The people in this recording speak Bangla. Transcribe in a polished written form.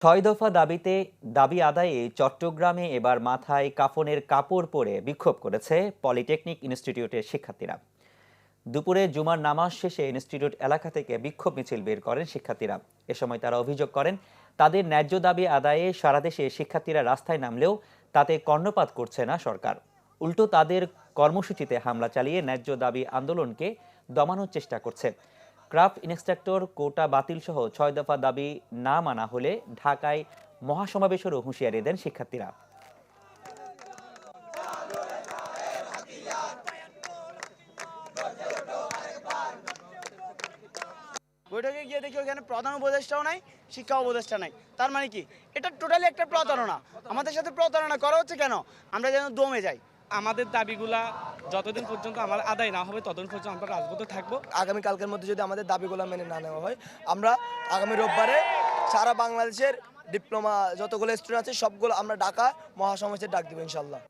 ছয় দফা দাবি আদায়ে চট্টগ্রামে এবার মাথায় কাফনের কাপড় পরে বিক্ষোভ করেছে পলিটেকনিক ইনস্টিটিউটের শিক্ষার্থীরা। দুপুরে জুমার নামাজ শেষে ইনস্টিটিউট এলাকা থেকে বিক্ষোভ মিছিল বের করেন শিক্ষার্থীরা। এ সময় তারা অভিযোগ করেন, তাদের ন্যায্য দাবি আদায়ে সারা দেশে শিক্ষার্থীরা রাস্তায় নামলেও তাতে কর্ণপাত করছে না সরকার। উল্টো তাদের কর্মসূচিতে হামলা চালিয়ে ন্যায্য দাবি আন্দোলনকে দমানোর চেষ্টা করছে। ক্রাফট ইন্সট্রাক্টর কোটা বাতিল সহ ৬ দফা দাবি না মানা হলে ঢাকায় মহাসমাবেশেরও হুঁশিয়ারি দেন শিক্ষার্থীরা। বৈঠকে গিয়ে দেখি ওখানে প্রধান উপদেষ্টাও নাই, শিক্ষা উপদেষ্টা নাই। তার মানে কি, এটা টোটালি একটা প্রতারণা। আমাদের সাথে প্রতারণা করা হচ্ছে কেন? আমরা যেন দমে যাই। আমাদের দাবিগুলা যতদিন পর্যন্ত আমার আদায় না হবে ততদিন পর্যন্ত আমরা রাজপথে থাকবো। আগামী কালকের মধ্যে যদি আমাদের দাবিগুলো মেনে না নেওয়া হয়, আমরা আগামী রোববারে সারা বাংলাদেশের ডিপ্লোমা যতগুলো স্টুডেন্ট আছে সবগুলো আমরা ঢাকা মহাসমাবেশের ডাক দেবো ইনশাল্লাহ।